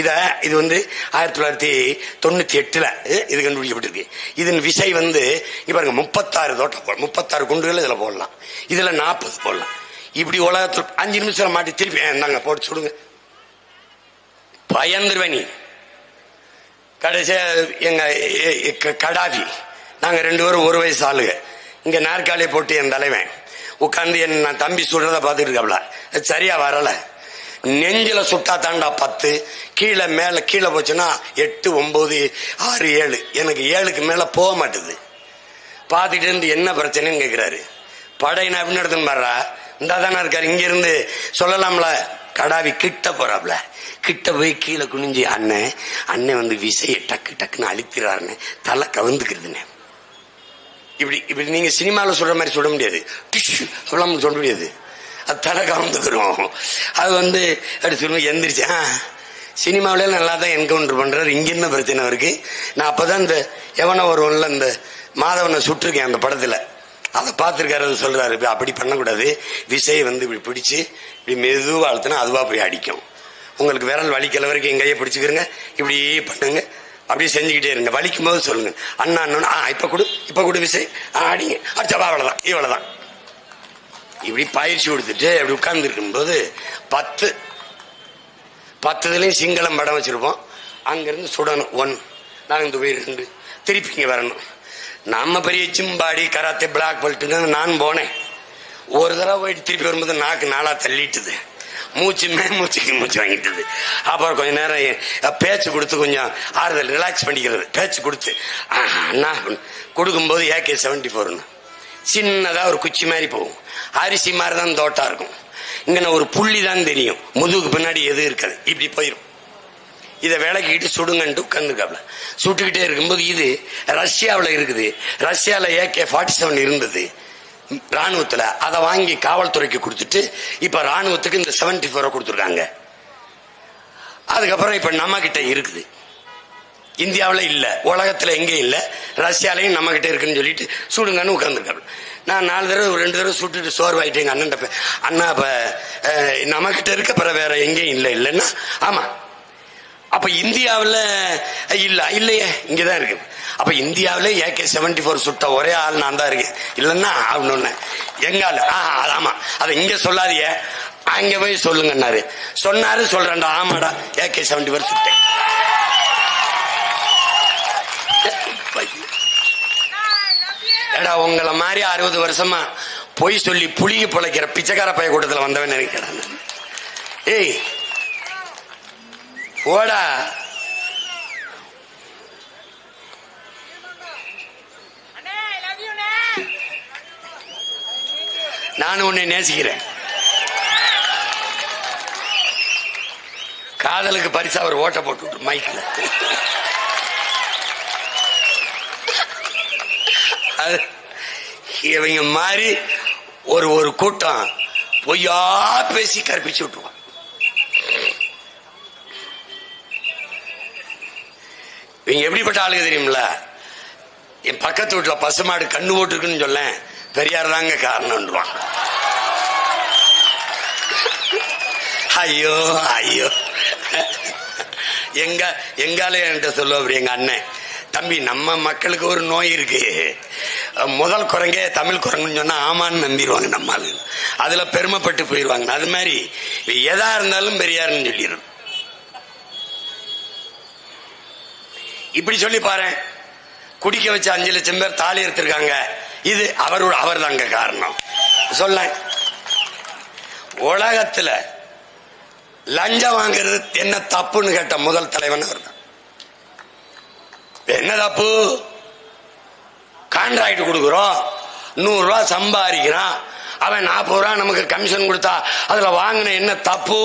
இது வந்து 1998 இது கண்டுபிடிக்கப்பட்டிருக்கு. இதன் விசை வந்து இங்க பாருங்க, 36 குண்டுகள் இதுல போடலாம், இதுல 40 போடலாம். இப்படி உலகத்தில் 5 நிமிஷம் மாட்டி திருப்பி நாங்க போட்டு சுடுங்க, பயந்துருவனி. கடைசியா எங்க கடாபி, நாங்க 2 பேரும் ஒரு வயசு ஆளுங்க. இங்க நாற்காலியை போட்டு என் தலைவன் உட்கார்ந்து நான் தம்பி சுடுறத பார்த்துட்டு இருக்காப்ல, சரியா வரல. நெஞ்சில சுட்டா தாண்டா 10, கீழே மேல கீழே போச்சுன்னா 8, 9, 6, 7. எனக்கு 7க்கு மேல போக மாட்டுது. பார்த்துட்டு இருந்து என்ன பிரச்சனைன்னு கேட்கிறாரு. படையினா அப்படின்னு எடுத்துன்னு பாடுறா, இந்தா தானே இருக்காரு, இங்க இருந்து சொல்லலாம்ல. கடாவி கிட்ட போறாப்ல, கிட்ட போய் கீழே குனிஞ்சு, அண்ணன் வந்து விசையை டக்கு டக்குன்னு அழிக்கிறாருன்னு தலை கவுந்துக்கிறதுன்னு. இப்படி நீங்க சினிமாவில் சொல்ற மாதிரி சொல்ல முடியாது, டிஷ்யூ அவ்வளவு சொல்ல முடியாது, அது தலை கவுந்துக்கிறோம். அது வந்து அப்படி சொல்லுவோம், எந்திரிச்சு சினிமாவில நல்லா தான் என்கவுண்டர் பண்றாரு, இங்க என்ன பிரச்சனை இருக்கு. நான் அப்பதான் இந்த எவனை வருவன்ல இந்த மாதவனை சுட்டிருக்கேன் அந்த படத்துல, அதை பார்த்துருக்காரு. அது சொல்றாரு, அப்படி பண்ணக்கூடாது, விசையை வந்து இப்படி பிடிச்சு இப்படி மெதுவாக அழுத்தினா அதுவா போய் அடிக்கும். உங்களுக்கு விரல் வலிக்கல வரைக்கும் என் கையை பிடிச்சிக்கிறங்க, இப்படி பண்ணுங்க, அப்படியே செஞ்சுக்கிட்டே இருங்க. வலிக்கும் போது சொல்லுங்க, அண்ணா இப்ப கொடு விசை, அடிங்க, அடிச்சா அவ்வளவுதான், இவ்வளவுதான். இப்படி பயிற்சி கொடுத்துட்டு அப்படி உட்கார்ந்து இருக்கும்போது 10 சிங்களம் படம் வச்சிருப்போம். அங்கிருந்து சுடணும் 1, நாங்கள் 2 திருப்பி இங்க வரணும். நம்ம பெரிய சிம்பாடி கராத்தே பிளாக் பெல்ட்டுங்க. நான் போனேன் ஒரு தடவை போயிட்டு திருப்பி வரும்போது நாக்கு 4 தள்ளிட்டுது, மூச்சு வாங்கிட்டுது. அப்புறம் கொஞ்ச நேரம் பேச்சு கொடுத்து கொஞ்சம் ஆறுதல் ரிலாக்ஸ் பண்ணிக்கிறது. பேச்சு கொடுத்து அண்ணா கொடுக்கும்போது AK-74 சின்னதா ஒரு குச்சி மாதிரி போகும், அரிசி மாதிரி தான் தோட்டா இருக்கும். இங்க ஒரு புள்ளி தான் தெரியும், முதுகுக்கு பின்னாடி எதுவும் இருக்காது, இப்படி போயிடும். இதை விளக்கிட்டு சுடுங்கன்ட்டு உட்கார்ந்துருக்காப்ல. சுட்டுக்கிட்டே இருக்கும்போது இது ரஷ்யாவில் இருக்குது, ரஷ்யாவில் AK-47 இருந்தது ராணுவத்துல, அதை வாங்கி காவல்துறைக்கு கொடுத்துட்டு இப்ப ராணுவத்துக்கு இந்த 74 கொடுத்துருக்காங்க. அதுக்கப்புறம் இப்ப நம்ம கிட்ட இருக்குது, இந்தியாவில் இல்ல, உலகத்துல எங்க இல்ல, ரஷ்யாலையும் நம்ம கிட்ட இருக்குன்னு சொல்லிட்டு சுடுங்கன்னு உட்கார்ந்துருக்காரு. நான் 4 தடவை 2 தடவை சுட்டுட்டு சோர்வாயிட்டேன். எங்க அண்ணன் அண்ணா இப்ப நம்ம கிட்ட இருக்க பிற வேற எங்கேயும் இல்லைன்னா, ஆமா அப்ப இந்தியாவில் இல்லையே, இங்கதான் இருக்கு. அப்ப இந்தியாவில AK-74 சுட்ட ஒரே ஆள் நான் தான் இருக்கேன், இல்லன்னா அப்படின்னு எங்கால ஆமா, அதை இங்க சொல்லாதிய அங்க போய் சொல்லுங்கன்னாரு. சொன்னாரு, சொல்றேன்டா, ஆமாடா AK-74 சுட்டேன். ஏடா உங்களை மாதிரி 60 வருஷமா பொய் சொல்லி புளிகி பிழைக்கிற பிச்சைக்கார பைய கூட்டத்தில் வந்தவன் நினைக்கிறேன். ஏய் ஓடா, நானும் உன்னை நேசிக்கிறேன். காதலுக்கு பரிசா ஒரு ஓட்ட போட்டு மைக்கில் இவங்க மாதிரி ஒரு கூட்டம் பொய்யா பேசி கற்பிச்சு விட்டுருவான். இவங்க எப்படிப்பட்ட ஆளுங்க தெரியுமில்ல? என் பக்கத்து வீட்டுல பசுமாடு கண்ணு போட்டுருக்குன்னு சொல்ல, பெரியார் தாங்க காரணம். ஐயோ ஐயோ, எங்காலே என்கிட்ட சொல்லுவா எங்க அண்ணன், தம்பி நம்ம மக்களுக்கு ஒரு நோய் இருக்கு, முதல் குரங்கே தமிழ் குரங்குன்னு சொன்னா ஆமான்னு நம்பிடுவாங்க நம்மால். அதுல பெருமைப்பட்டு போயிடுவாங்க. அது மாதிரி எதா இருந்தாலும் பெரியாருன்னு சொல்லிடும். இப்படி சொல்லி பாரு, குடிக்க வச்ச 5 லட்சம் பேர் தாலி எடுத்திருக்காங்க. இது அவர் தாங்க காரணம். சொல்ல உலகத்துல லஞ்சம் வாங்கிறது என்ன தப்புன்னு கேட்ட முதல் தலைவன் அவர் தான். என்ன தப்பு? கான்ட்ராக்ட் கொடுக்குறோம், 100 ரூபாய் சம்பாதிக்கிறான், அவன் 40 ரூபாய் நமக்கு கமிஷன் கொடுத்தா அதுல வாங்கின என்ன தப்பு?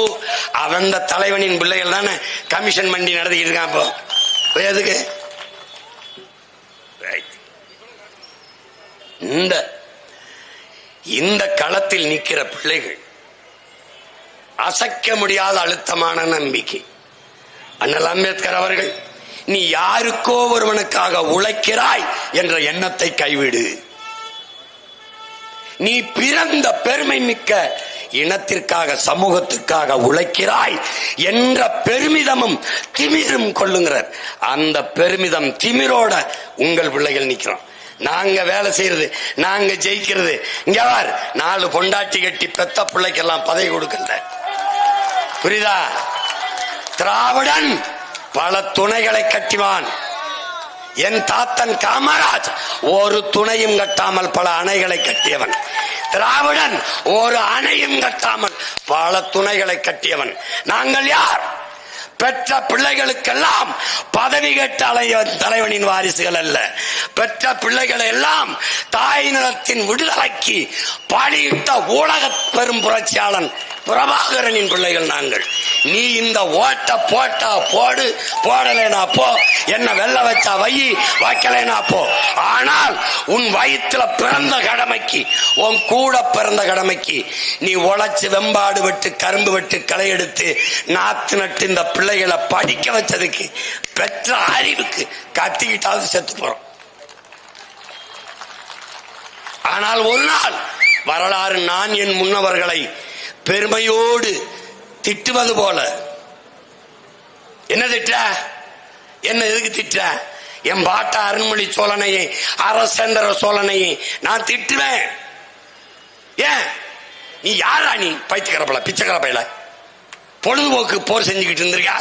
அவன் தலைவனின் பிள்ளைகள் தானே கமிஷன் மண்டி நடத்திக்கிட்டு இருக்கான். இப்போ எதுக்கு இந்த களத்தில் நிற்கிற பிள்ளைகள் அசைக்க முடியாத அழுத்தமான நம்பிக்கை. அண்ணல் அம்பேத்கர் அவர்கள், நீ யாருக்கோ ஒருவனுக்காக உழைக்கிறாய் என்ற எண்ணத்தை கைவிடு. நீ பிறந்த பெருமை மிக்க இனத்திற்காக சமூகத்திற்காக உழைக்கிறாய் என்ற பெருமிதமும் திமிரும் கொள்ளுங்கிறார். அந்த பெருமிதம் திமிரோட உங்கள் பிள்ளைகள் நிக்கிறோம். நாங்க வேலை செய்யறது, நாங்க ஜெயிக்கிறது. இங்க 4 பொண்டாட்டி கட்டி பெத்த பிள்ளைக்கெல்லாம் பதவி கொடுக்கல. புரியுதா? திராவிடன் பல துணைகளை கட்டிவான். என் தாத்தன் காமராஜ் ஒரு துணையும் கட்டாமல் பல அணைகளை கட்டியவன். திராவிடன் ஒரு அணையும் கட்டாமல் பல துணைகளை கட்டியவன். நாங்கள் யார்? பெற்ற பிள்ளைகளுக்கெல்லாம் பதவி கேட்ட தலைவனின் வாரிசுகள் அல்ல. பெற்ற பிள்ளைகளை எல்லாம் தாய் நிலத்தின் விடுதலைக்கு பாடியிட்ட ஊடக பெரும் புரட்சியாளன் பிரபாகரனின் பிள்ளைகள் நாங்கள். நீ இந்த ஓட்ட போட்டா போடு, போடலைனா போ, என்ன வெள்ள வச்சா வை, வைக்கலைனா போ. ஆனால் உன் வயிற்றுல பிறந்த கடமைக்கு, உன் கூட பிறந்த கடமைக்கு நீ உழைச்சு வெம்பாடு விட்டு கரும்பு விட்டு களை எடுத்து நாத்து நட்டு இந்த பிள்ளைகளை படிக்க வச்சதுக்கு பெற்ற அறிவுக்கு கத்திக்கிட்டாவது செத்து போறோம். ஆனால் ஒரு நாள் வரலாறு நான் என் முன்னவர்களை பெருமையோடு திட்டுவது போல, என்ன திட்ட, என்ன எதுக்கு திட்ட? என் பாட்டா அருண்மொழி சோழனையை, அரசேந்திர சோழனையை நான் திட்டுவேன். ஏன்? நீ யாரா? நீ பைத்தியக்கார பிச்சைக்கார பையல பொழுதுபோக்கு போர் செஞ்சுக்கிட்டு இருந்திருக்கா?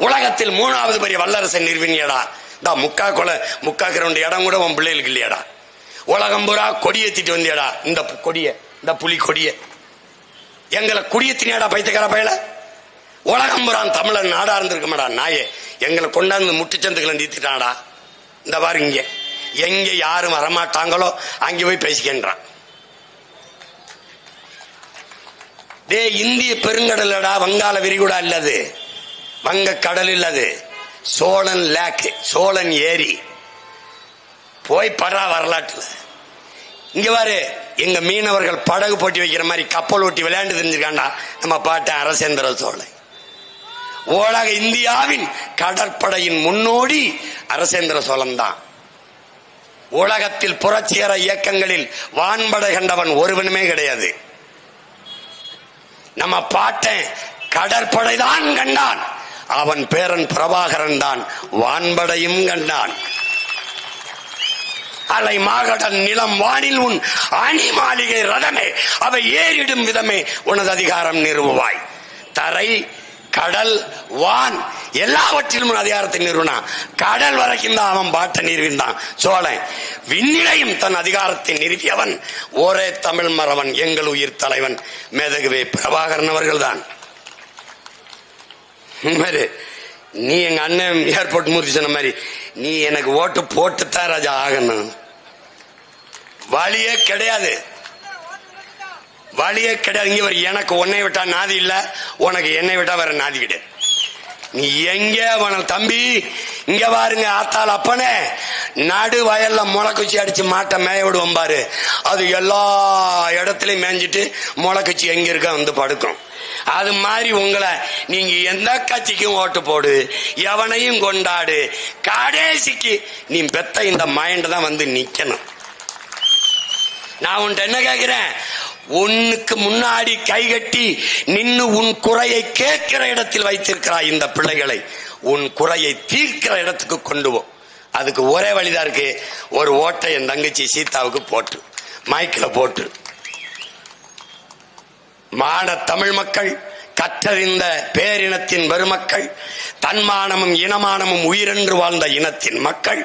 உலகத்தில் 3வது பெரிய வல்லரசை நிறுவினியடா. இந்த முக்கா கிரவுண்ட் இடம் கூட உன் பிள்ளைகளுக்கு இல்லையாடா? உலகம் பூரா கொடியேத்திட்டு வந்தியடா. இந்த கொடிய, இந்த புலி கொடிய எங்களை குடியத்தினியாடா பைத்தியக்கார பையல? உலகம் பூரா தமிழன் நாடா இருந்திருக்க மாடா நாயே. எங்களை கொண்டாந்து முட்டுச்சந்துக்களை நீத்திட்டாடா. இந்த பாரு, இங்க எங்க யாரும் வரமாட்டாங்களோ அங்கே போய் பேசிக்கின்றான். டே, இந்திய பெருங்கடலடா, வங்காள விரிகுடா இல்லது, வங்க கடல் இல்லது, சோழன் லேக், சோழன் ஏரி. போய் படுறா வரலாற்றுல. இங்க பாரு, எங்க மீனவர்கள் படகு போட்டி வைக்கிற மாதிரி கப்பல் ஓட்டி விளையாண்டு தெரிஞ்சிருக்காண்டா நம்ம பாட்ட அரசேந்திர சோழன். உலக இந்தியாவின் கடற்படையின் முன்னோடி அரசேந்திர சோழன் தான். உலகத்தில் புரட்சிகர இயக்கங்களில் வான்படை கண்டவன் ஒருவனுமே கிடையாது. நம்ம பாட்டன் கடற்படை தான் கண்டான். அவன் பேரன் பிரபாகரன் தான் வான்படையும் கண்டான். அலை மாகடல் நிலம் வானில் உன் அணி மாளிகை ரதமே, அவை ஏறிடும் விதமே உனது அதிகாரம் நிறுவுவாய். தரை, கடல், வான் எல்லாவற்றிலும் அதிகாரத்தை நிறுவனான். கடல் வரைக்கும் தான் அவன் பாட்ட நிறுவிந்தான் சோழன். விண்ணிலையும் தன் அதிகாரத்தை நிறுவியவன் ஒரே தமிழ் மறவன், எங்கள் உயிர் தலைவன் மேதகுவே பிரபாகரன் அவர்கள் தான். நீ எங்க அண்ணன் ஏர்போர்ட் மூர்த்தி சொன்ன மாதிரி நீ எனக்கு ஓட்டு போட்டுத்தான் ராஜா ஆகணும். வழியே கிடையாது, வழியே கிடையாது. இங்க வர எனக்கு உன்னை விட்டா நாதி இல்ல, உனக்கு என்னை விட்டா வேற நாதி கிடையாது. நீ எங்க வேணும் தம்பி, இங்க பாருங்க, ஆத்தாள் அப்பனே நடு வயல்ல முளைக்குச்சி அடிச்சு மாட்டை மேய விடுவோம் பாரு, அது எல்லா இடத்துலயும் மேய்ஞ்சிட்டு முளைக்குச்சி எங்க இருக்க வந்து படுக்கும். அது மாதிரி உங்களை நீங்க எந்த கட்சிக்கும் ஓட்டு போடு, எவனையும் கொண்டாடு, கடைசிக்கு நீ பெத்த இந்த மைண்ட் தான் வந்து நிக்கணும். நான் உன்ட்ட என்ன கேட்கிறேன், உன்னுக்கு முன்னாடி கைகட்டி நின்னு உன் குறையை கேட்கிற இடத்தில் வைத்திருக்கிறாய் இந்த பிள்ளைகளை. உன் குறையை தீர்க்கிற இடத்துக்கு கொண்டு போ. அதுக்கு ஒரே வழிதான் இருக்கு, ஒரு ஓட்டை என் தங்கச்சி சீதாவுக்கு போட்டு மைக்கில் போட்டு, மான தமிழ் மக்கள், கற்றறிந்த பேரினத்தின் பெருமக்கள், தன்மானமும் இனமானமும் உயிரென்று வாழ்ந்த இனத்தின் மக்கள்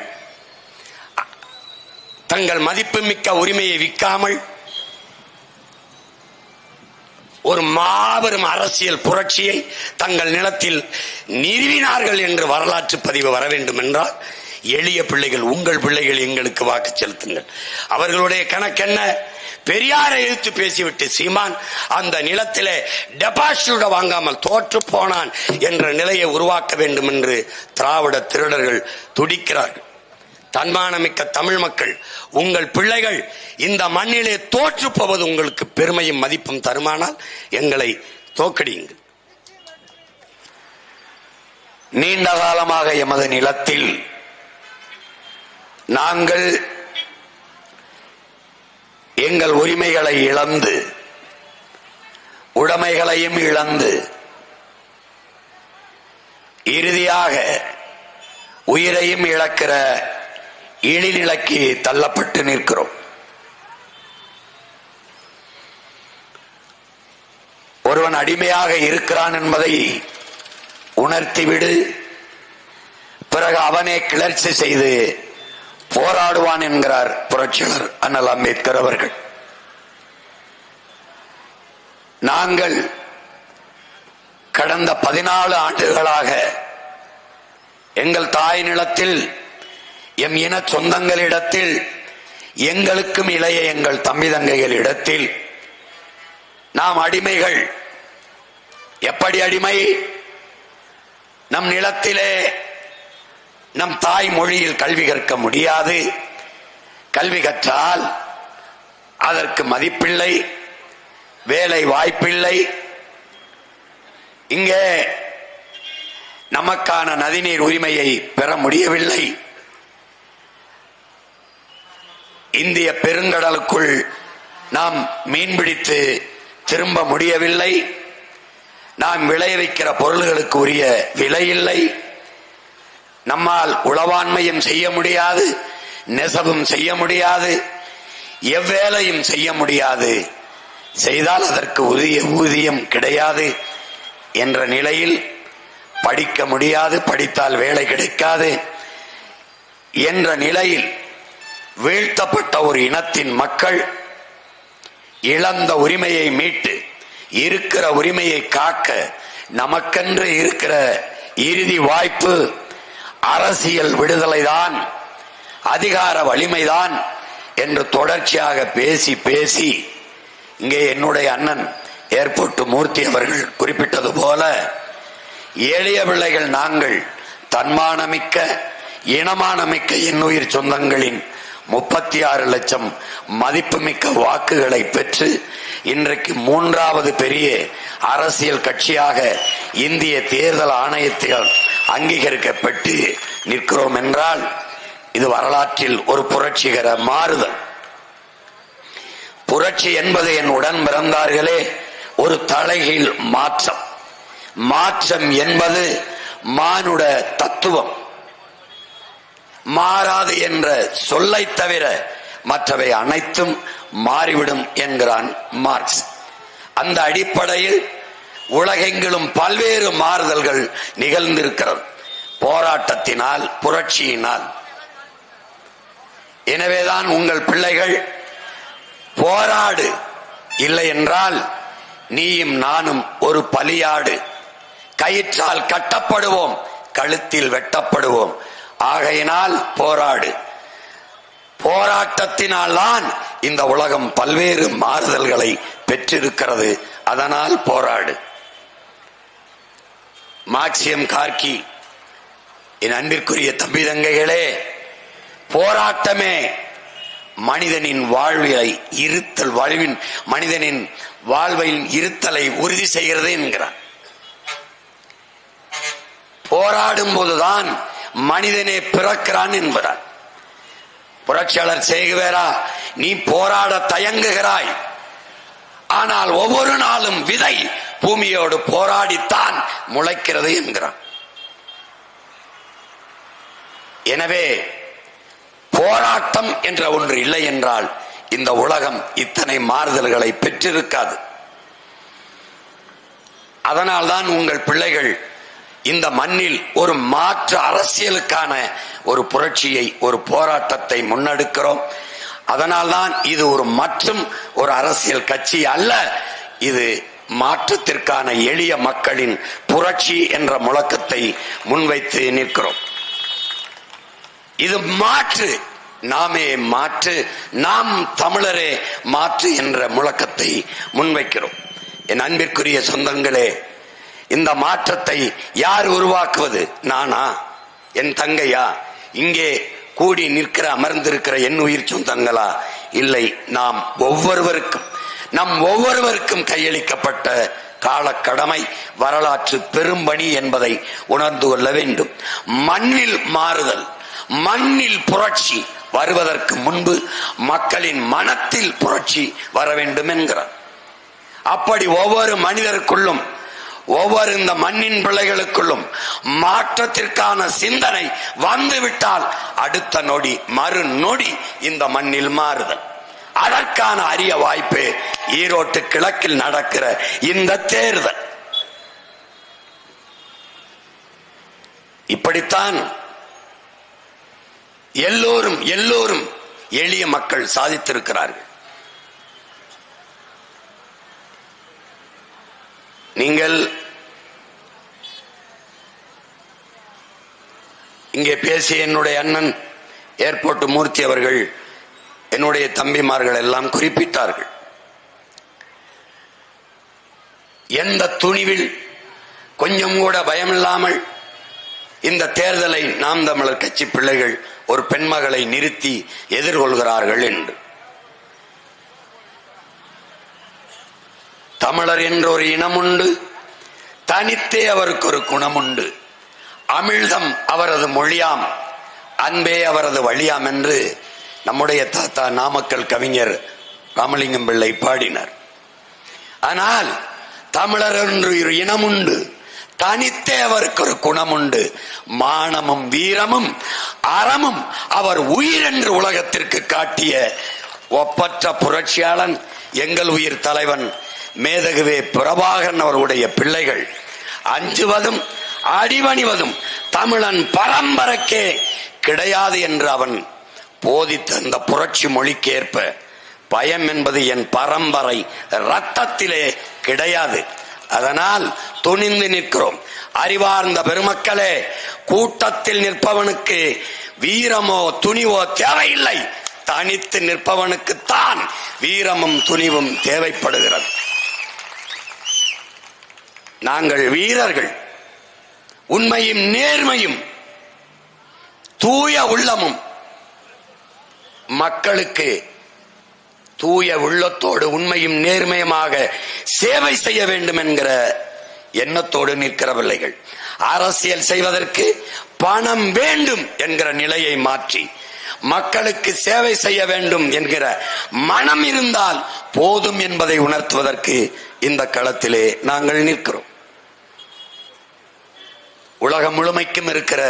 தங்கள் மதிப்புமிக்க உரிமையை விற்காமல் ஒரு மாபெரும் அரசியல் புரட்சியை தங்கள் நிலத்தில் நிறுவினார்கள் என்று வரலாற்று பதிவு வர வேண்டும் என்றால், எளிய பிள்ளைகள், உங்கள் பிள்ளைகள் எங்களுக்கு வாக்கு செலுத்துங்கள். அவர்களுடைய கணக்கென்ன? பெரியாரை எதிர்த்து பேசிவிட்டு சீமான் அந்த நிலத்திலே டெபாசிட் வாங்காமல் தோற்று போனான் என்ற நிலையை உருவாக்க வேண்டும் என்று திராவிட திருடர்கள் துடிக்கிறார்கள். தன்மானமிக்க தமிழ் மக்கள், உங்கள் பிள்ளைகள் இந்த மண்ணிலே தோற்று போவது உங்களுக்கு பெருமையும் மதிப்பும் தருமானால் எங்களை தோற்கடியுங்கள். நீண்ட காலமாக எமது நிலத்தில் நாங்கள் எங்கள் உரிமைகளை இழந்து, உடைமைகளையும் இழந்து, இறுதியாக உயிரையும் இழக்கிற இழிநிலைக்கு தள்ளப்பட்டு நிற்கிறோம். ஒருவன் அடிமையாக இருக்கிறான் என்பதை உணர்த்திவிடு, பிறகு அவனே கிளர்ச்சி செய்து போராடுவான் என்கிறார் புரட்சியாளர் அண்ணல் அம்பேத்கர் அவர்கள். நாங்கள் கடந்த 14 ஆண்டுகளாக எங்கள் தாய் நிலத்தில், எம் இன சொந்தங்களிடத்தில், எங்களுக்கும் இளைய எங்கள் தம்பி தங்கைகளிடத்தில் நாம் அடிமைகள். எப்படி அடிமை? நம் நிலத்திலே நம் தாய் மொழியில் கல்வி கற்க முடியாது. கல்வி கற்றால் அதற்கு மதிப்பில்லை, வேலை வாய்ப்பில்லை. இங்கே நமக்கான நதிநீர் உரிமையை பெற முடியவில்லை. இந்திய பெருங்கடலுக்குள் நாம் மீன்பிடித்து திரும்ப முடியவில்லை. நாம் விளைவிக்கிற பொருள்களுக்கு உரிய விலை இல்லை. நம்மால் உளவாண்மையும் செய்ய முடியாது, நெசவும் செய்ய முடியாது, எவ்வேலையும் செய்ய முடியாது. செய்தால் அதற்கு உரிய ஊதியம் கிடையாது என்ற நிலையில் படிக்க முடியாது, படித்தால் வேலை கிடைக்காது என்ற நிலையில் வீழ்த்தப்பட்ட ஒரு இனத்தின் மக்கள் இழந்த உரிமையை மீட்டு இருக்கிற உரிமையை காக்க நமக்கென்று இருக்கிற இறுதி வாய்ப்பு அரசியல் விடுதலைதான், அதிகார வலிமைதான் என்று தொடர்ச்சியாக பேசி பேசி, இங்கே என்னுடைய அண்ணன் ஏர்போர்ட் மூர்த்தி அவர்கள் குறிப்பிட்டது போல, எளிய பிள்ளைகள் நாங்கள் தன்மானமிக்க இனமானமிக்க இன்னுயிர் சொந்தங்களின் 36 லட்சம் மதிப்புமிக்க வாக்குகளை பெற்று இன்றைக்கு 3வது பெரிய அரசியல் கட்சியாக இந்திய தேர்தல் ஆணையத்தால் அங்கீகரிக்கப்பட்டு நிற்கிறோம் என்றால் இது வரலாற்றில் ஒரு புரட்சிகர மாறுதல். புரட்சி என்பது என் உடன் பிறந்தார்களே ஒரு தலைகீழ் மாற்றம். மாற்றம் என்பது மானுட தத்துவம். மாறாது என்ற சொல்லை தவிர மற்றவை அனைத்தும் மாறிவிடும் என்கிறான் மார்க்ஸ். அந்த அடிப்படையில் உலகெங்கிலும் பல்வேறு மாறுதல்கள் நிகழ்ந்திருக்கிறது போராட்டத்தினால், புரட்சியினால். எனவேதான் உங்கள் பிள்ளைகள் போராடு, இல்லை என்றால் நீயும் நானும் ஒரு பலியாடு, கயிற்றால் கட்டப்படுவோம், கழுத்தில் வெட்டப்படுவோம். ஆகையினால் போராடு. போராட்டத்தினால் தான் இந்த உலகம் பல்வேறு மாறுதல்களை பெற்றிருக்கிறது. அதனால் போராடு. மார்க்சியம் கார்கி, என் அன்பிற்குரிய தம்பி தங்கைகளே, போராட்டமே மனிதனின் வாழ்வை இருத்தல், மனிதனின் வாழ்வின் இருத்தலை உறுதி செய்கிறது என்கிறார். போராடும் போதுதான் மனிதனே பிறக்கிறான் என்பதால். புரட்சியாளர் சேகுவேரா, நீ போராட தயங்குகிறாய், ஆனால் ஒவ்வொரு நாளும் விதை பூமியோடு போராடித்தான் முளைக்கிறது என்கிறான். எனவே போராட்டம் என்ற ஒன்று இல்லை என்றால் இந்த உலகம் இத்தனை மாறுதல்களை பெற்றிருக்காது. அதனால்தான் உங்கள் பிள்ளைகள் இந்த மண்ணில் ஒரு மாற்று அரசியலுக்கான ஒரு புரட்சியை, ஒரு போராட்டத்தை முன்னெடுக்கிறோம். அதனால்தான் இது ஒரு அரசியல் கட்சி அல்ல, இது மாற்றத்திற்கான எளிய மக்களின் புரட்சி என்ற முழக்கத்தை முன்வைத்து நிற்கிறோம். இது மாற்று, நாமே மாற்று, நாம் தமிழரே மாற்று என்ற முழக்கத்தை முன்வைக்கிறோம். என் அன்பிற்குரிய சொந்தங்களே, இந்த மாற்றத்தை யார் உருவாக்குவது? நானா? என் தங்கையா? இங்கே கூடி நிற்கிற அமர்ந்திருக்கிற என் உயிர் சொந்தங்களா? இல்லை, நம் ஒவ்வொருவருக்கும் கையளிக்கப்பட்ட காலக்கடமை, வரலாற்று பெரும்பணி என்பதை உணர்ந்து கொள்ள வேண்டும். மண்ணில் மாறுதல், மண்ணில் புரட்சி வருவதற்கு முன்பு மக்களின் மனத்தில் புரட்சி வர வேண்டும் என்கிறார். அப்படி ஒவ்வொரு மனிதருக்குள்ளும், ஒவ்வொரு இந்த மண்ணின் பிள்ளைகளுக்குள்ளும் மாற்றத்திற்கான சிந்தனை வந்துவிட்டால் அடுத்த நொடி, மறு நொடி இந்த மண்ணில் மாறுதல். அதற்கான அரிய வாய்ப்பு ஈரோட்டு கிழக்கில் நடக்கிற இந்த தேர்தல். இப்படித்தான் எல்லோரும் எளிய மக்கள் சாதித்திருக்கிறார்கள். நீங்கள் இங்கே பேசிய என்னுடைய அண்ணன் ஏர்போர்ட் மூர்த்தி அவர்கள், என்னுடைய தம்பிமார்கள் எல்லாம் குறிப்பிட்டார்கள். எந்த துணிவில், கொஞ்சம் கூட பயமில்லாமல் இந்த தேர்தலை நாம் தமிழர் கட்சி பிள்ளைகள் ஒரு பெண்மகளை நிறுத்தி எதிர்கொள்கிறார்கள் என்று. தமிழர் என்ற ஒரு இனம் உண்டு, தனித்தே அவருக்கு ஒரு குணம் உண்டு. அமிழ்தம் அவரது மொழியாம், அன்பே அவரது வழியாம் என்று நம்முடைய தாத்தா நாமக்கல் கவிஞர் ராமலிங்கம் பிள்ளை பாடினார். ஆனால் தமிழர் என்று ஒரு இனம் உண்டு, தனித்தே அவருக்கு ஒரு குணம் உண்டு. மானமும் வீரமும் அறமும் அவர் உயிர் என்று உலகத்திற்கு காட்டிய ஒப்பற்ற புரட்சியாளன் எங்கள் உயிர் தலைவன் மேதகுவே பிரபாகரன் அவருடைய பிள்ளைகள். அஞ்சுவதும் அடிபணிவதும் தமிழன் பரம்பரைக்கே கிடையாது என்று அவன் போதித்த அந்த புரட்சி மொழிக்கேற்ப பயம் என்பது என் பரம்பரை ரத்தத்திலே கிடையாது. அதனால் துணிந்து நிற்கிறோம். அறிவார்ந்த பெருமக்களே, கூட்டத்தில் நிற்பவனுக்கு வீரமோ துணிவோ தேவையில்லை, தனித்து நிற்பவனுக்குத்தான் வீரமும் துணிவும் தேவைப்படுகிறது. நாங்கள் வீரர்கள். உண்மையும் நேர்மையும் தூய உள்ளமும், மக்களுக்கு தூய உள்ளத்தோடு உண்மையும் நேர்மையுமாக சேவை செய்ய வேண்டும் என்கிற எண்ணத்தோடு நிற்கிற பிள்ளைகள். அரசியல் செய்வதற்கு பணம் வேண்டும் என்கிற நிலையை மாற்றி மக்களுக்கு சேவை செய்ய வேண்டும் என்கிற மனம் இருந்தால் போதும் என்பதை உணர்த்துவதற்கு இந்த களத்திலே நாங்கள் நிற்கிறோம். உலகம் முழுமைக்கும் இருக்கிற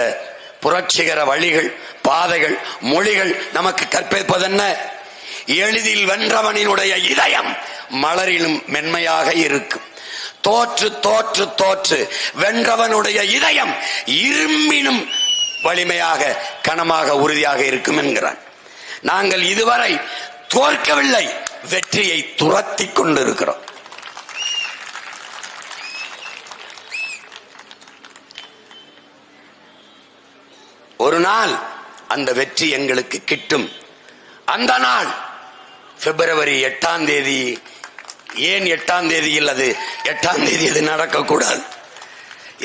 புரட்சிகர வழிகள், பாதைகள், மொழிகள் நமக்கு கற்பிப்பதென்ன? எளிதில் வென்றவனினுடைய இதயம் மலரிலும் மென்மையாக இருக்கும். தோற்று தோற்று தோற்று வென்றவனுடைய இதயம் இரும்பினும் வலிமையாக, கனமாக, உறுதியாக இருக்கும் என்கிறான். நாங்கள் இதுவரை தோற்கவில்லை, வெற்றியை துரத்தி கொண்டிருக்கிறோம். ஒரு நாள் அந்த வெற்றி எங்களுக்கு கிட்டும். அந்த நாள் பிப்ரவரி 8ஆம் தேதி. ஏன் 8ஆம் தேதி இல்லது? 8ஆம் தேதி இது நடக்கக்கூடாது.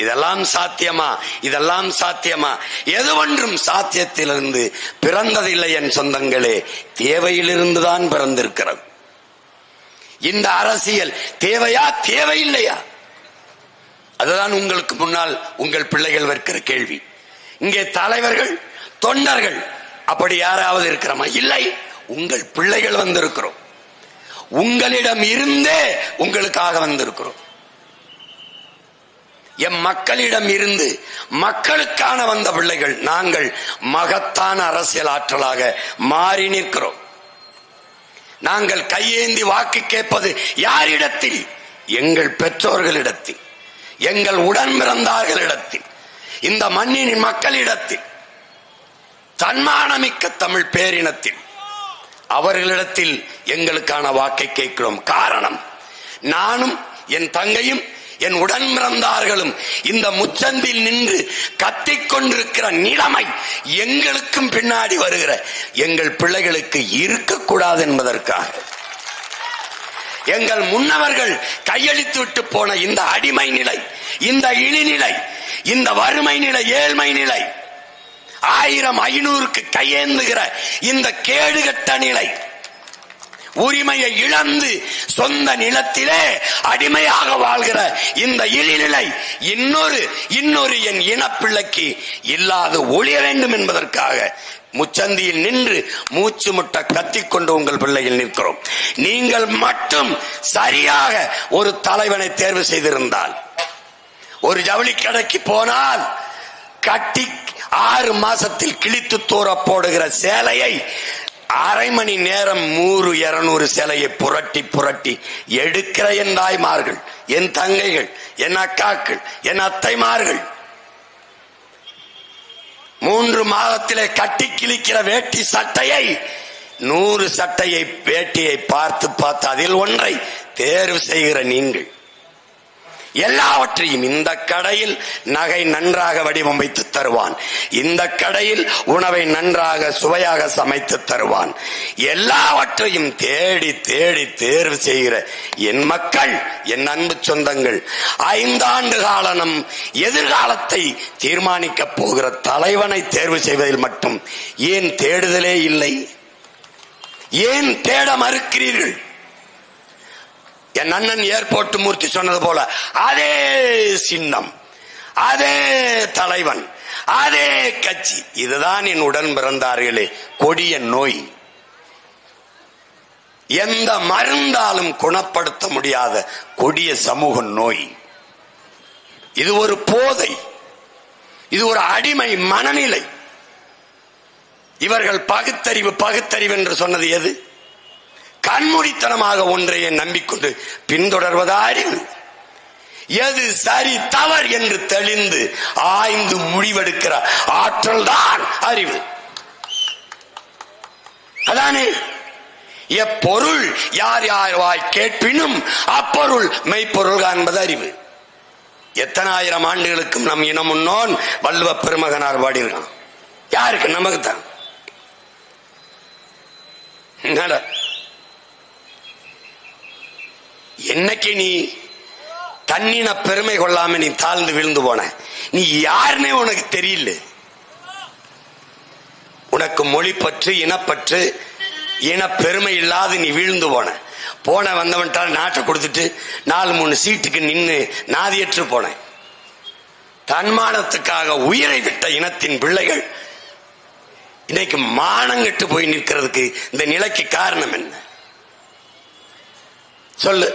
இதெல்லாம் சாத்தியமா? இதெல்லாம் சாத்தியமா? எது ஒன்றும் சாத்தியத்திலிருந்து பிறந்ததில்லை என் சொந்தங்களே, தேவையிலிருந்துதான் பிறந்திருக்கிறது. இந்த அரசியல் தேவையா, தேவையில்லையா? அதுதான் உங்களுக்கு முன்னால் உங்கள் பிள்ளைகள் வைக்கிற கேள்வி. இங்கே தலைவர்கள், தொண்டர்கள் அப்படி யாராவது இருக்கிறோமா? இல்லை. உங்கள் பிள்ளைகள் வந்திருக்கிறோம். உங்களிடம் இருந்தே உங்களுக்காக வந்திருக்கிறோம். எம் மக்களிடம் இருந்து மக்களுக்கான வந்த பிள்ளைகள். நாங்கள் மகத்தான அரசியல் ஆற்றலாக மாறி நிற்கிறோம். நாங்கள் கையேந்தி வாக்கு கேட்பது யாரிடத்தில்? எங்கள் பெற்றோர்களிடத்தில், எங்கள் உடன் பிறந்தார்களிடத்தில், இந்த மண்ணின் மக்களிடத்தில், தன்மானமிக்க தமிழ் பேரினத்தில், அவர்களிடத்தில் எங்களுக்கான வாக்கை கேட்கிறோம். காரணம், நானும் என் தங்கையும் என் உடன் பிறந்தார்களும் இந்த முச்சந்தில் நின்று கத்திக்கொண்டிருக்கிற நிலைமை எங்களுக்கும் பின்னாடி வருகிற எங்கள் பிள்ளைகளுக்கு இருக்கக்கூடாது என்பதற்காக எங்கள் முன்னவர்கள் கையளித்து விட்டு போன இந்த அடிமை நிலை, இந்த இழிநிலை, இந்த வறுமை நிலை, ஏழ்மை நிலை, 1000-500க்கு கையேந்துகிற இந்த கேடுகட்ட நிலை, உரிமையை இழந்து சொந்த நிலத்திலே அடிமையாக வாழ்கிற இந்த இழிநிலை இன்னொரு என் இனப்பிள்ளைக்கு இல்லாது ஒழிய வேண்டும் என்பதற்காக முச்சந்தியில் நின்று மூச்சு முட்ட கத்திக்கொண்டு உங்கள் பிள்ளைகள் நிற்கிறோம். நீங்கள் மட்டும் சரியாக ஒரு தலைவனை தேர்வு செய்திருந்தால், ஒரு ஜவுளி கடைக்கு போனால் கட்டி 6 மாசத்தில் கிழித்து தூர போடுகிற சேலையை அரை மணி நேரம் 100-200 சேலையை புரட்டி புரட்டி எடுக்கிற என் தாய்மார்கள், என் தங்கைகள், என் அக்காக்கள், என் அத்தைமார்கள் 3 மாதத்திலே கட்டி கிழிக்கிற வேட்டி சட்டையை 100 சட்டையை வேட்டியை பார்த்து பார்த்து அதில் ஒன்றை தேர்வு செய்கிற நீங்கள் எல்லாவற்றையும், இந்த கடையில் நகை நன்றாக வடிவமைத்து தருவான், இந்த கடையில் உணவை நன்றாக சுவையாக சமைத்து தருவான், எல்லாவற்றையும் தேடி தேடி தேர்வு செய்கிற என் மக்கள், என் அன்பு சொந்தங்கள், 5 ஆண்டு கால நம் எதிர்காலத்தை தீர்மானிக்க போகிற தலைவனை தேர்வு செய்வதில் மட்டும் ஏன் தேடுதலே இல்லை? ஏன் தேட மறுக்கிறீர்கள்? என் அண்ணன் ஏர்போர்ட் மூர்த்தி சொன்னது போல அதே சின்னம், அதே தலைவன், அதே கட்சி. இதுதான் என் உடன் பிறந்தார்களே கொடிய நோய். எந்த மருந்தாலும் குணப்படுத்த முடியாத கொடிய சமூக நோய். இது ஒரு போதை, இது ஒரு அடிமை மனநிலை. இவர்கள் பகுத்தறிவு என்று சொன்னது எது? கண்மூடித்தனமாக ஒன்றையே நம்பிக்கொண்டு பின்தொடர்வதா அறிவு? எது சரி தவறு என்று தெளிந்து ஆய்ந்து முடிவெடுக்கிற ஆற்றல் தான் அறிவு. அதானே எப்பொருள் யார் யார் கேட்பினும் அப்பொருள் மெய்ப்பொருள் காண்பது அறிவு. எத்தனை ஆயிரம் ஆண்டுகளுக்கும் நம் இனம் முன்னோன் வள்ளுவ பெருமகனார் பாடியிருக்கான். யாருக்கு? நமக்கு தான். என்னைக்கு நீ தன்னின பெருமை கொள்ளாம நீ தாழ்ந்து விழுந்து போன, நீ யாருன்னே உனக்கு தெரியல. உனக்கு மொழி பற்று, இனப்பற்று, இன பெருமை இல்லாது நீ வீழ்ந்து போன வந்தவன்ட்டால் நாட்டை கொடுத்துட்டு 4-3 சீட்டுக்கு நின்று நாதியற்று போன. தன்மானத்துக்காக உயிரை விட்ட இனத்தின் பிள்ளைகள் இன்னைக்கு மானங்கெட்டு போய் நிற்கிறதுக்கு இந்த நிலைக்கு காரணம் என்ன சொல்லு?